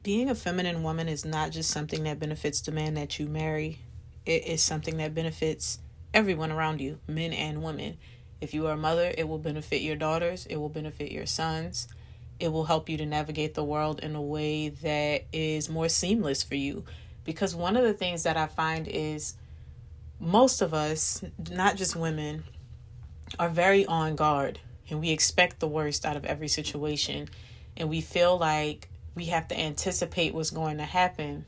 Being a feminine woman is not just something that benefits the man that you marry. It is something that benefits everyone around you, men and women. If you are a mother, it will benefit your daughters, it will benefit your sons. It will help you to navigate the world in a way that is more seamless for you. Because one of the things that I find is most of us, not just women, are very on guard, and we expect the worst out of every situation, and we feel like we have to anticipate what's going to happen.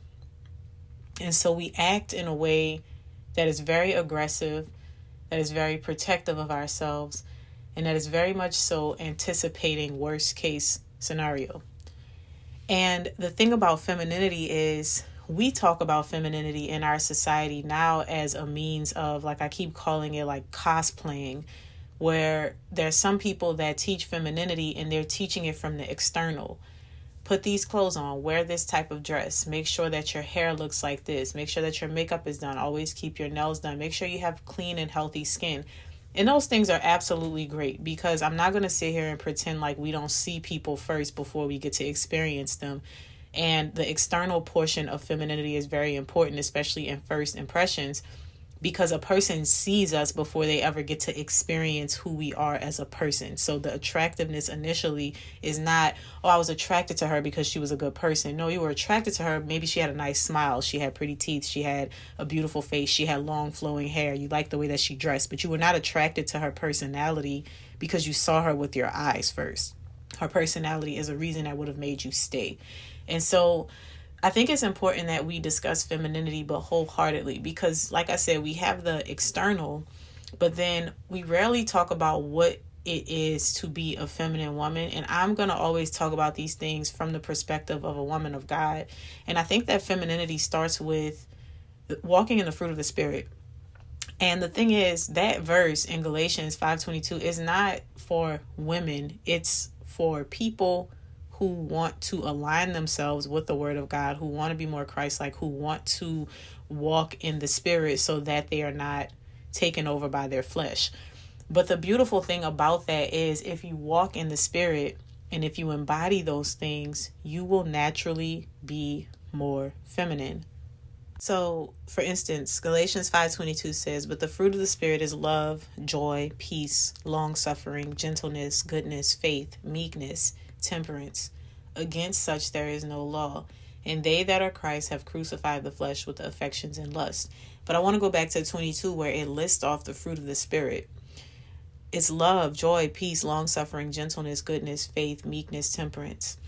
And so we act in a way that is very aggressive, that is very protective of ourselves, and that is very much so anticipating worst case scenario. And the thing about femininity is we talk about femininity in our society now as a means of, like I keep calling it, like cosplaying, where there's some people that teach femininity and they're teaching it from the external. Put these clothes on, wear this type of dress, make sure that your hair looks like this, make sure that your makeup is done, always keep your nails done, make sure you have clean and healthy skin. And those things are absolutely great, because I'm not going to sit here and pretend like we don't see people first before we get to experience them. And the external portion of femininity is very important, especially in first impressions, because a person sees us before they ever get to experience who we are as a person. So the attractiveness initially is not, oh, I was attracted to her because she was a good person. No, you were attracted to her. Maybe she had a nice smile. She had pretty teeth. She had a beautiful face. She had long flowing hair. You liked the way that she dressed, but you were not attracted to her personality because you saw her with your eyes first. Her personality is a reason that would have made you stay. And so I think it's important that we discuss femininity, but wholeheartedly, because like I said, we have the external, but then we rarely talk about what it is to be a feminine woman. And I'm going to always talk about these things from the perspective of a woman of God. And I think that femininity starts with walking in the fruit of the Spirit. And the thing is, that verse in Galatians 5:22 is not for women. It's for people who want to align themselves with the word of God, who want to be more Christ-like, who want to walk in the Spirit so that they are not taken over by their flesh. But the beautiful thing about that is, if you walk in the Spirit and if you embody those things, you will naturally be more feminine. So, for instance, Galatians 5:22 says, "But the fruit of the Spirit is love, joy, peace, long-suffering, gentleness, goodness, faith, meekness, temperance. Against such there is no law. And they that are Christ have crucified the flesh with the affections and lust." But I want to go back to 22, where it lists off the fruit of the Spirit. It's love, joy, peace, long-suffering, gentleness, goodness, faith, meekness, temperance.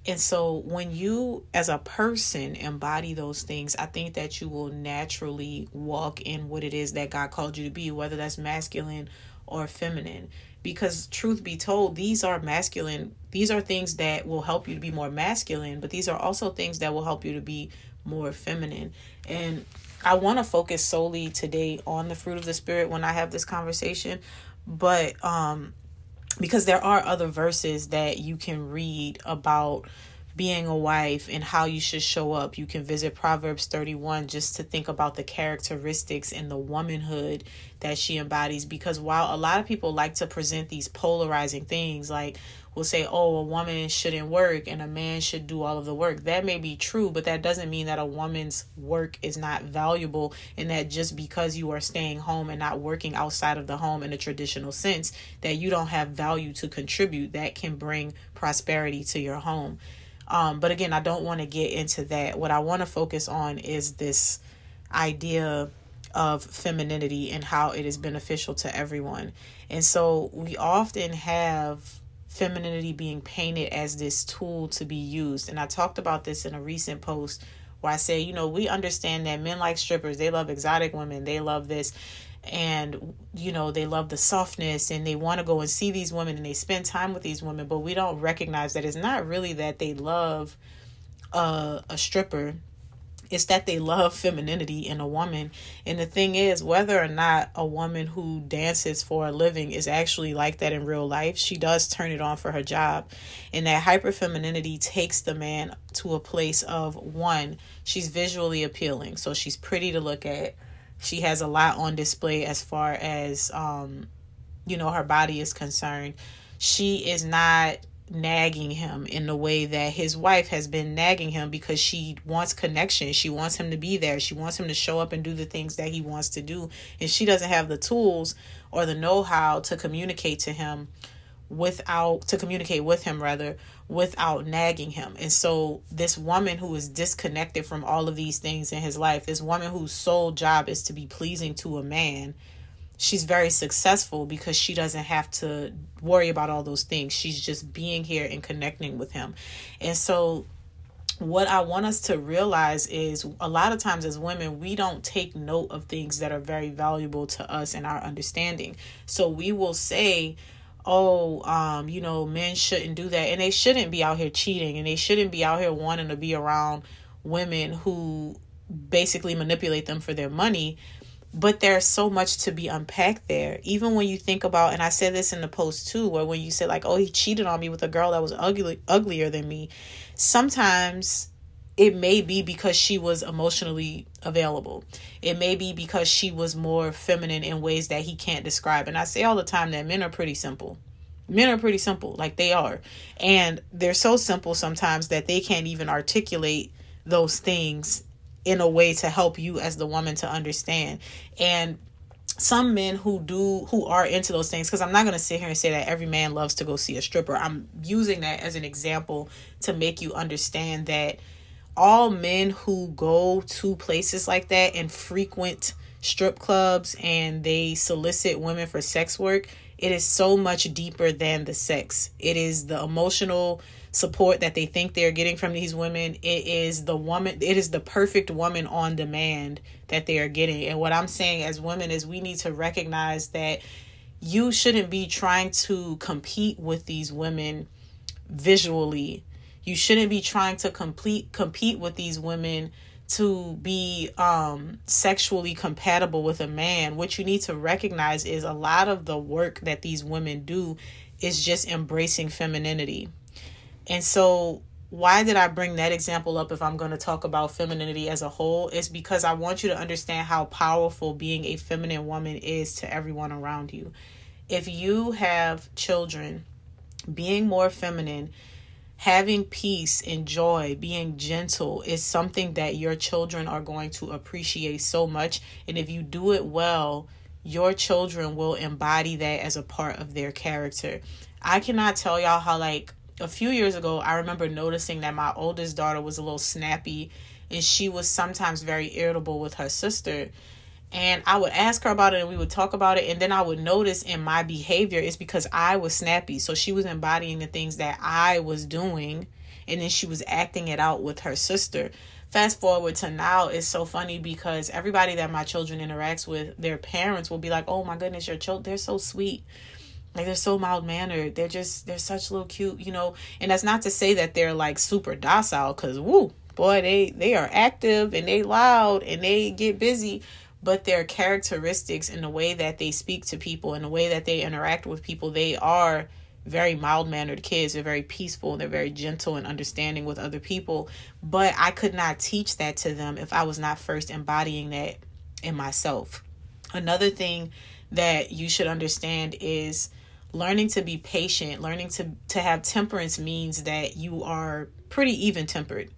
And so when you as a person embody those things, I think that you will naturally walk in what it is that God called you to be, whether that's masculine or feminine. Because truth be told, these are things that will help you to be more masculine, but these are also things that will help you to be more feminine. And I want to focus solely today on the fruit of the Spirit when I have this conversation, but because there are other verses that you can read about being a wife and how you should show up. You can visit Proverbs 31 just to think about the characteristics and the womanhood that she embodies. Because while a lot of people like to present these polarizing things, like we'll say, oh, a woman shouldn't work and a man should do all of the work. That may be true, but that doesn't mean that a woman's work is not valuable, and that just because you are staying home and not working outside of the home in a traditional sense, that you don't have value to contribute that can bring prosperity to your home. But again, I don't want to get into that. What I want to focus on is this idea of femininity and how it is beneficial to everyone. And so we often have femininity being painted as this tool to be used. And I talked about this in a recent post where I say, we understand that men like strippers, they love exotic women, they love this. And, they love the softness and they want to go and see these women and they spend time with these women. But we don't recognize that it's not really that they love a stripper. It's that they love femininity in a woman. And the thing is, whether or not a woman who dances for a living is actually like that in real life, she does turn it on for her job. And that hyperfemininity takes the man to a place of, one, she's visually appealing. So she's pretty to look at. She has a lot on display as far as, her body is concerned. She is not nagging him in the way that his wife has been nagging him, because she wants connection. She wants him to be there. She wants him to show up and do the things that he wants to do. And she doesn't have the tools or the know-how to communicate to him to communicate with him rather, without nagging him. And so this woman who is disconnected from all of these things in his life, this woman whose sole job is to be pleasing to a man, she's very successful because she doesn't have to worry about all those things. She's just being here and connecting with him. And so what I want us to realize is, a lot of times as women, we don't take note of things that are very valuable to us and our understanding. So we will say, men shouldn't do that. And they shouldn't be out here cheating, and they shouldn't be out here wanting to be around women who basically manipulate them for their money. But there's so much to be unpacked there. Even when you think about, and I said this in the post too, where when you said like, oh, he cheated on me with a girl that was uglier than me. Sometimes it may be because she was emotionally available. It may be because she was more feminine in ways that he can't describe. And I say all the time that men are pretty simple. Men are pretty simple, like they are. And they're so simple sometimes that they can't even articulate those things in a way to help you as the woman to understand. And some men who are into those things, because I'm not going to sit here and say that every man loves to go see a stripper. I'm using that as an example to make you understand that all men who go to places like that and frequent strip clubs and they solicit women for sex work, it is so much deeper than the sex. It is the emotional support that they think they're getting from these women. It is the perfect woman on demand that they are getting. And what I'm saying as women is, we need to recognize that you shouldn't be trying to compete with these women visually. You shouldn't be trying to compete with these women to be sexually compatible with a man. What you need to recognize is, a lot of the work that these women do is just embracing femininity. And so why did I bring that example up if I'm going to talk about femininity as a whole? It's because I want you to understand how powerful being a feminine woman is to everyone around you. If you have children, being more feminine, having peace and joy, being gentle is something that your children are going to appreciate so much. And if you do it well, your children will embody that as a part of their character. I cannot tell y'all how, like, a few years ago, I remember noticing that my oldest daughter was a little snappy, and she was sometimes very irritable with her sister. And I would ask her about it and we would talk about it. And then I would notice in my behavior, it's because I was snappy. So she was embodying the things that I was doing, and then she was acting it out with her sister. Fast forward to now, it's so funny because everybody that my children interacts with, their parents will be like, oh my goodness, your children, they're so sweet. Like, they're so mild-mannered. They're such little cute, And that's not to say that they're like super docile, because they are active and they loud and they get busy. But their characteristics and the way that they speak to people and the way that they interact with people, they are very mild-mannered kids. They're very peaceful. They're very gentle and understanding with other people. But I could not teach that to them if I was not first embodying that in myself. Another thing that you should understand is learning to be patient. Learning to have temperance means that you are pretty even-tempered.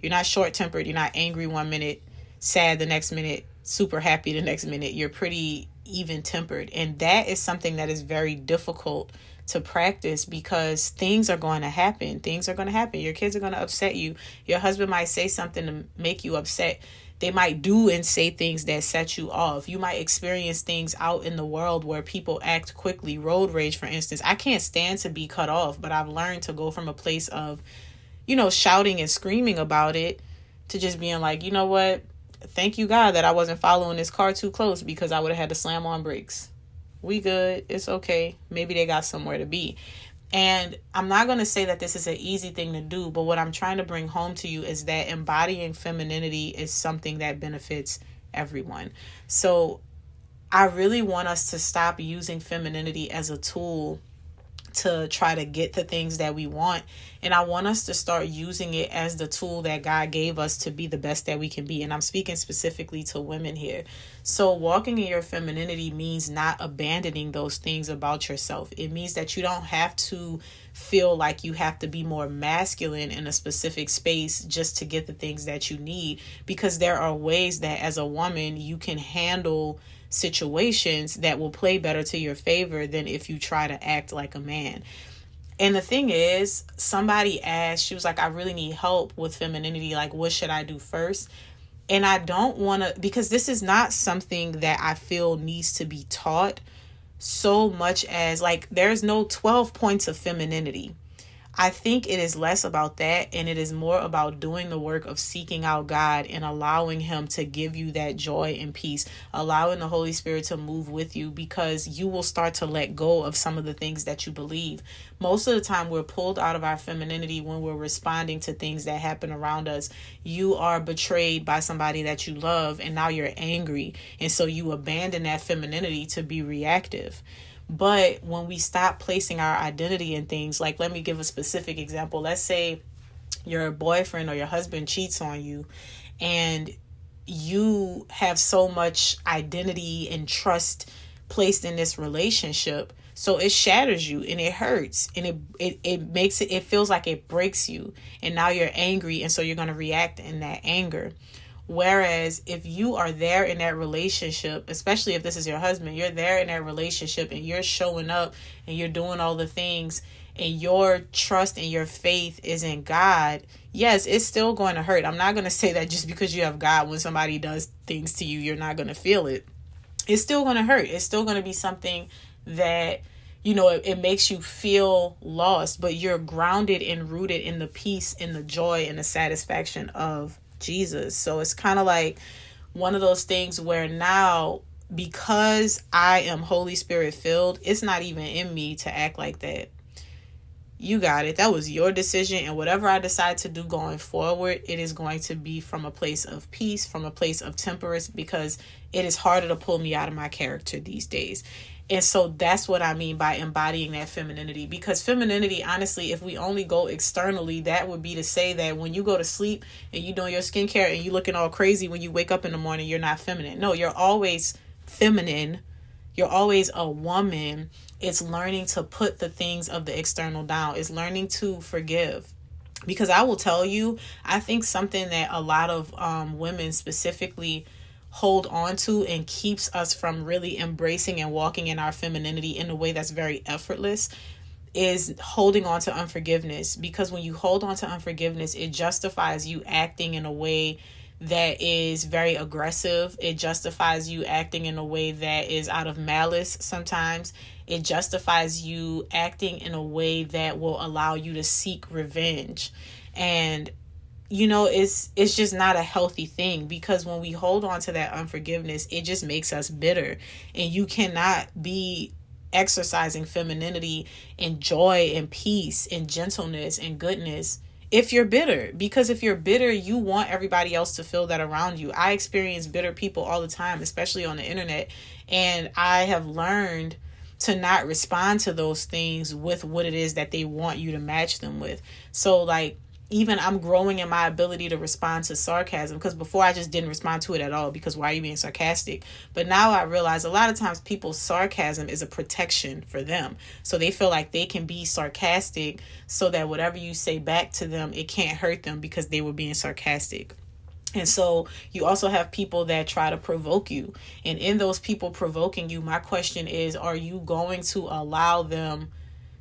You're not short-tempered. You're not angry one minute, sad the next minute, super happy the next minute. You're pretty even-tempered. And that is something that is very difficult to practice, because things are going to happen. Things are going to happen. Your kids are going to upset you. Your husband might say something to make you upset. They might do and say things that set you off. You might experience things out in the world where people act quickly. Road rage, for instance. I can't stand to be cut off, but I've learned to go from a place of, shouting and screaming about it to just being like, you know what? Thank you, God, that I wasn't following this car too close, because I would have had to slam on brakes. We good. It's okay. Maybe they got somewhere to be. And I'm not going to say that this is an easy thing to do, but what I'm trying to bring home to you is that embodying femininity is something that benefits everyone. So I really want us to stop using femininity as a tool to try to get the things that we want. And I want us to start using it as the tool that God gave us to be the best that we can be. And I'm speaking specifically to women here. So walking in your femininity means not abandoning those things about yourself. It means that you don't have to feel like you have to be more masculine in a specific space just to get the things that you need, because there are ways that as a woman you can handle situations that will play better to your favor than if you try to act like a man. And the thing is, somebody asked, she was like, I really need help with femininity. Like, what should I do first? And I don't want to, because this is not something that I feel needs to be taught so much as, like, there's no 12 points of femininity. I think it is less about that, and it is more about doing the work of seeking out God and allowing him to give you that joy and peace, allowing the Holy Spirit to move with you, because you will start to let go of some of the things that you believe. Most of the time, we're pulled out of our femininity when we're responding to things that happen around us. You are betrayed by somebody that you love, and now you're angry, and so you abandon that femininity to be reactive. But when we stop placing our identity in things, like, let me give a specific example. Let's say your boyfriend or your husband cheats on you, and you have so much identity and trust placed in this relationship. So it shatters you and it hurts, and it makes it feels like it breaks you. And now you're angry. And so you're going to react in that anger. Whereas if you are there in that relationship, especially if this is your husband, you're there in that relationship and you're showing up and you're doing all the things, and your trust and your faith is in God, yes, it's still going to hurt. I'm not going to say that just because you have God, when somebody does things to you, you're not going to feel it. It's still going to hurt. It's still going to be something that, it makes you feel lost, but you're grounded and rooted in the peace and the joy and the satisfaction of Jesus. So it's kind of like one of those things where now, because I am Holy Spirit filled, it's not even in me to act like that. You got it. That was your decision. And whatever I decide to do going forward, it is going to be from a place of peace, from a place of temperance, because it is harder to pull me out of my character these days. And so that's what I mean by embodying that femininity. Because femininity, honestly, if we only go externally, that would be to say that when you go to sleep and you're doing your skincare and you're looking all crazy when you wake up in the morning, you're not feminine. No, you're always feminine. You're always a woman. It's learning to put the things of the external down. It's learning to forgive. Because I will tell you, I think something that a lot of women specifically hold on to and keeps us from really embracing and walking in our femininity in a way that's very effortless is holding on to unforgiveness. Because when you hold on to unforgiveness, it justifies you acting in a way that is very aggressive. It justifies you acting in a way that is out of malice sometimes. It justifies you acting in a way that will allow you to seek revenge. And it's just not a healthy thing, because when we hold on to that unforgiveness, it just makes us bitter. And you cannot be exercising femininity and joy and peace and gentleness and goodness if you're bitter. Because if you're bitter, you want everybody else to feel that around you. I experience bitter people all the time, especially on the internet. And I have learned to not respond to those things with what it is that they want you to match them with. So like, even I'm growing in my ability to respond to sarcasm, because before I just didn't respond to it at all, because why are you being sarcastic? But now I realize a lot of times people's sarcasm is a protection for them. So they feel like they can be sarcastic so that whatever you say back to them, it can't hurt them because they were being sarcastic. And so you also have people that try to provoke you. And in those people provoking you, my question is, are you going to allow them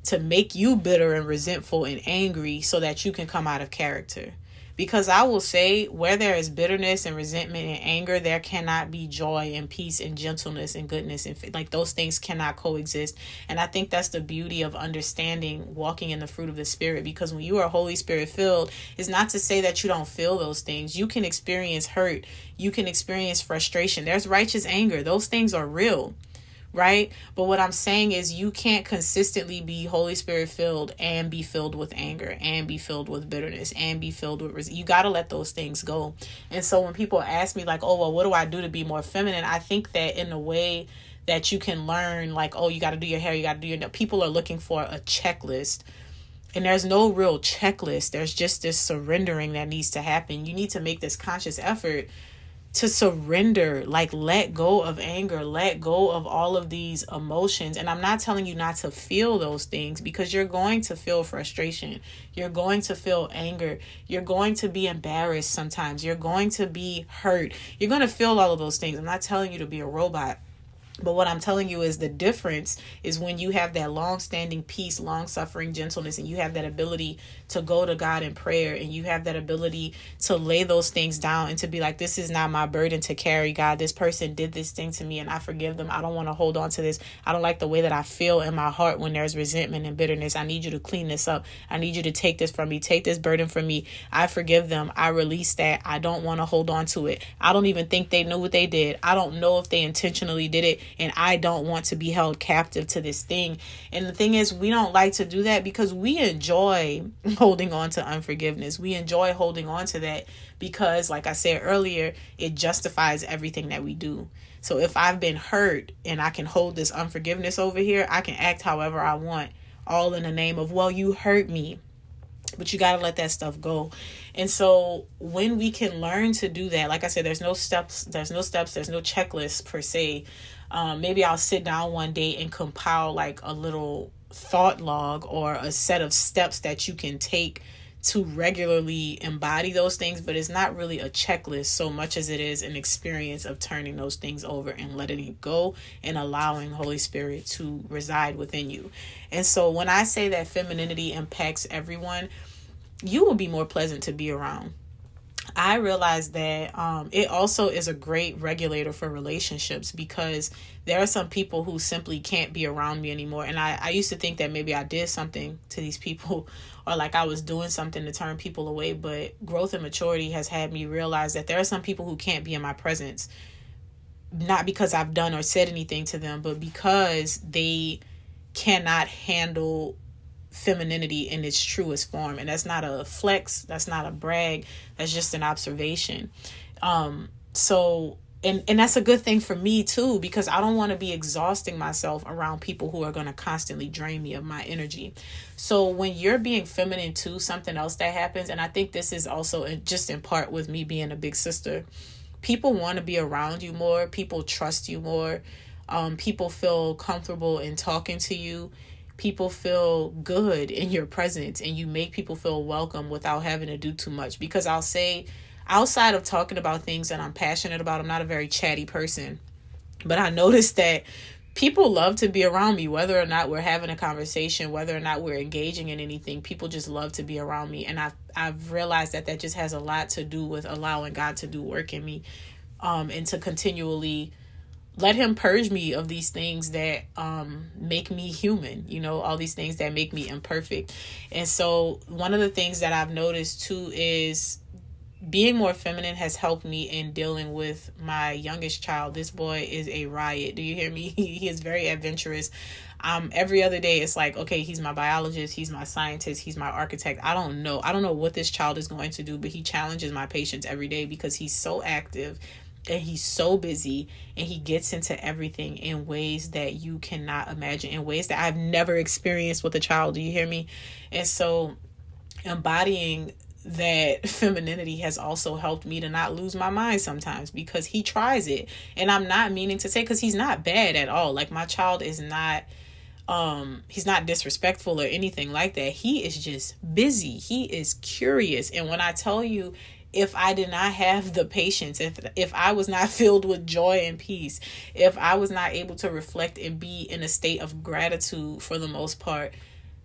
to make you bitter and resentful and angry so that you can come out of character? Because I will say, where there is bitterness and resentment and anger, there cannot be joy and peace and gentleness and goodness. And like, those things cannot coexist. And I think that's the beauty of understanding walking in the fruit of the Spirit. Because when you are Holy Spirit filled, it's not to say that you don't feel those things. You can experience hurt. You can experience frustration. There's righteous anger. Those things are real. Right? But what I'm saying is, you can't consistently be Holy Spirit filled and be filled with anger and be filled with bitterness and be filled with you got to let those things go. And so when people ask me like, oh, well, what do I do to be more feminine? I think that in a way that you can learn, like, oh, you got to do your hair, you got to do your nails. People are looking for a checklist, and there's no real checklist. There's just this surrendering that needs to happen. You need to make this conscious effort to surrender, like let go of anger, let go of all of these emotions. And I'm not telling you not to feel those things, because you're going to feel frustration. You're going to feel anger. You're going to be embarrassed sometimes. You're going to be hurt. You're going to feel all of those things. I'm not telling you to be a robot. But what I'm telling you is the difference is when you have that long-standing peace, long-suffering gentleness, and you have that ability to go to God in prayer, and you have that ability to lay those things down and to be like, this is not my burden to carry, God. This person did this thing to me and I forgive them. I don't want to hold on to this. I don't like the way that I feel in my heart when there's resentment and bitterness. I need you to clean this up. I need you to take this from me. Take this burden from me. I forgive them. I release that. I don't want to hold on to it. I don't even think they knew what they did. I don't know if they intentionally did it. And I don't want to be held captive to this thing. And the thing is, we don't like to do that because we enjoy holding on to unforgiveness. We enjoy holding on to that because, like I said earlier, it justifies everything that we do. So if I've been hurt and I can hold this unforgiveness over here, I can act however I want, all in the name of, well, you hurt me. But you got to let that stuff go. And so when we can learn to do that, like I said, there's no steps, there's no checklist per se. Maybe I'll sit down one day and compile like a little thought log or a set of steps that you can take to regularly embody those things. But it's not really a checklist so much as it is an experience of turning those things over and letting it go and allowing Holy Spirit to reside within you. And so when I say that femininity impacts everyone, you will be more pleasant to be around. I realize that it also is a great regulator for relationships, because there are some people who simply can't be around me anymore. And I used to think that maybe I did something to these people or like I was doing something to turn people away. But growth and maturity has had me realize that there are some people who can't be in my presence, not because I've done or said anything to them, but because they cannot handle femininity in its truest form. And that's not a flex, that's not a brag, that's just an observation. So that's a good thing for me too, because I don't want to be exhausting myself around people who are going to constantly drain me of my energy. So when you're being feminine too, something else that happens, and I think this is also just in part with me being a big sister, people want to be around you more, people trust you more, people feel comfortable in talking to you. People feel good in your presence, and you make people feel welcome without having to do too much. Because I'll say, outside of talking about things that I'm passionate about, I'm not a very chatty person, but I noticed that people love to be around me, whether or not we're having a conversation, whether or not we're engaging in anything. People just love to be around me. And I've realized that just has a lot to do with allowing God to do work in me, and to continually let him purge me of these things that make me human, all these things that make me imperfect. And so one of the things that I've noticed too is being more feminine has helped me in dealing with my youngest child. This boy is a riot. Do you hear me? He is very adventurous. Every other day it's like, okay, he's my biologist, he's my scientist, he's my architect. I don't know what this child is going to do, but he challenges my patience every day because he's so active. And he's so busy, and he gets into everything in ways that you cannot imagine, in ways that I've never experienced with a child. Do you hear me? And so embodying that femininity has also helped me to not lose my mind sometimes, because he tries it. And I'm not meaning to say, because he's not bad at all. Like, my child is not, he's not disrespectful or anything like that. He is just busy. He is curious. And when I tell you, if I did not have the patience, if I was not filled with joy and peace, if I was not able to reflect and be in a state of gratitude for the most part,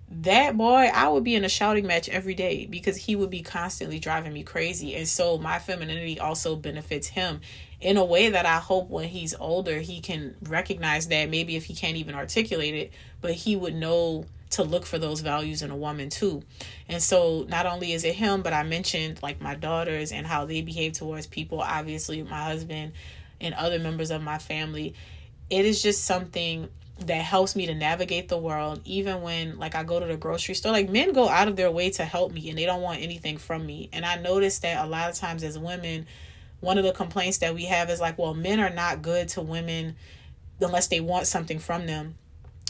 that boy, I would be in a shouting match every day, because he would be constantly driving me crazy. And so my femininity also benefits him in a way that I hope when he's older, he can recognize that, maybe if he can't even articulate it, but he would know to look for those values in a woman too. And so not only is it him, but I mentioned like my daughters and how they behave towards people, obviously my husband and other members of my family. It is just something that helps me to navigate the world, even when like I go to the grocery store. Like, men go out of their way to help me, and they don't want anything from me. And I noticed that a lot of times as women, one of the complaints that we have is like, well, men are not good to women unless they want something from them.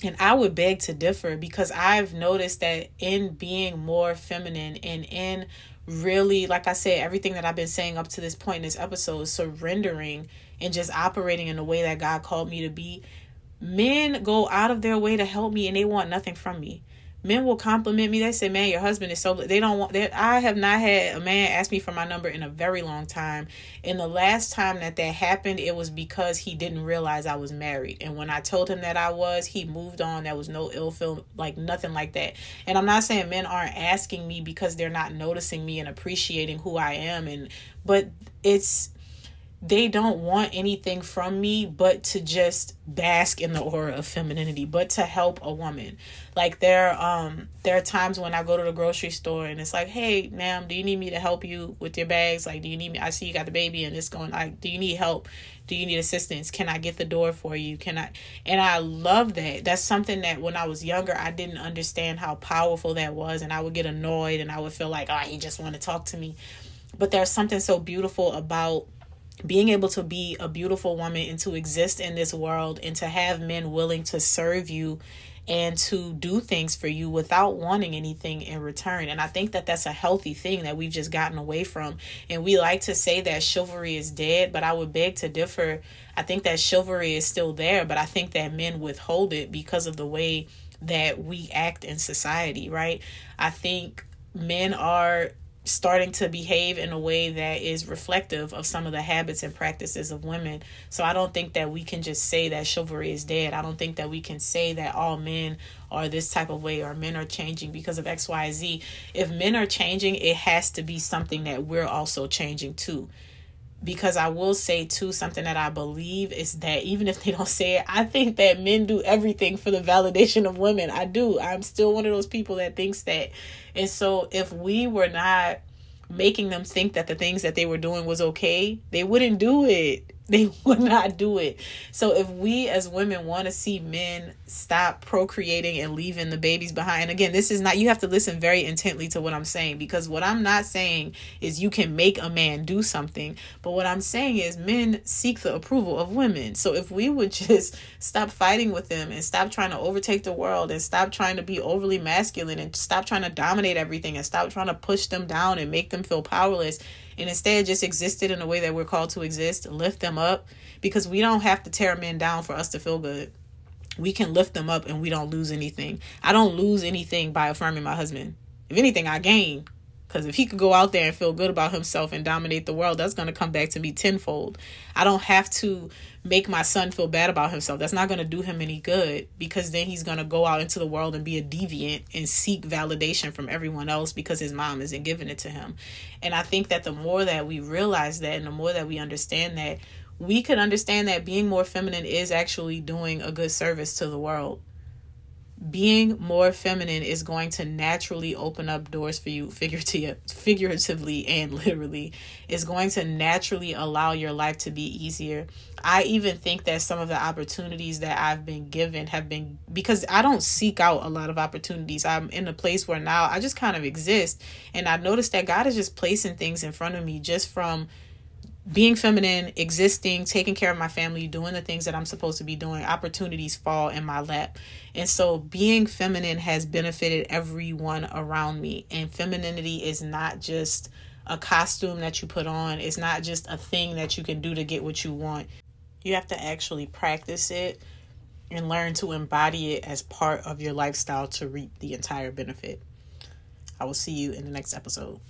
And I would beg to differ, because I've noticed that in being more feminine and in really, like I said, everything that I've been saying up to this point in this episode, surrendering and just operating in the way that God called me to be, men go out of their way to help me and they want nothing from me. Men will compliment me. They say, man, your husband is so, they don't want that. I have not had a man ask me for my number in a very long time. And the last time that happened, it was because he didn't realize I was married. And when I told him that I was, he moved on. There was no ill feel, like nothing like that. And I'm not saying men aren't asking me because they're not noticing me and appreciating who I am. But they don't want anything from me but to just bask in the aura of femininity, but to help a woman. Like there are times when I go to the grocery store and it's like, hey, ma'am, do you need me to help you with your bags? Like, do you need me? I see you got the baby and it's going like, do you need help? Do you need assistance? Can I get the door for you? And I love that. That's something that when I was younger, I didn't understand how powerful that was. And I would get annoyed and I would feel like, oh, he just want to talk to me. But there's something so beautiful about being able to be a beautiful woman and to exist in this world and to have men willing to serve you and to do things for you without wanting anything in return. And I think that that's a healthy thing that we've just gotten away from. And we like to say that chivalry is dead, but I would beg to differ. I think that chivalry is still there, but I think that men withhold it because of the way that we act in society, right? I think men are starting to behave in a way that is reflective of some of the habits and practices of women. So I don't think that we can just say that chivalry is dead. I don't think that we can say that all men are this type of way or men are changing because of XYZ. If men are changing, it has to be something that we're also changing too. Because I will say too, something that I believe is that even if they don't say it, I think that men do everything for the validation of women. I do. I'm still one of those people that thinks that. And so if we were not making them think that the things that they were doing was okay, they wouldn't do it. They would not do it. So if we as women want to see men stop procreating and leaving the babies behind, and again, this is not, you have to listen very intently to what I'm saying, because what I'm not saying is you can make a man do something, but what I'm saying is men seek the approval of women. So if we would just stop fighting with them and stop trying to overtake the world and stop trying to be overly masculine and stop trying to dominate everything and stop trying to push them down and make them feel powerless, and instead just existed in a way that we're called to exist, lift them up, because we don't have to tear men down for us to feel good. We can lift them up and we don't lose anything. I don't lose anything by affirming my husband. If anything, I gain. Because if he could go out there and feel good about himself and dominate the world, that's going to come back to me tenfold. I don't have to make my son feel bad about himself. That's not going to do him any good, because then he's going to go out into the world and be a deviant and seek validation from everyone else because his mom isn't giving it to him. And I think that the more that we realize that and the more that we understand that, we could understand that being more feminine is actually doing a good service to the world. Being more feminine is going to naturally open up doors for you, figuratively and literally. Is going to naturally allow your life to be easier. I even think that some of the opportunities that I've been given have been because I don't seek out a lot of opportunities. I'm in a place where now I just kind of exist, and I noticed that God is just placing things in front of me just from being feminine, existing, taking care of my family, doing the things that I'm supposed to be doing. Opportunities fall in my lap. And so being feminine has benefited everyone around me. And femininity is not just a costume that you put on. It's not just a thing that you can do to get what you want. You have to actually practice it and learn to embody it as part of your lifestyle to reap the entire benefit. I will see you in the next episode.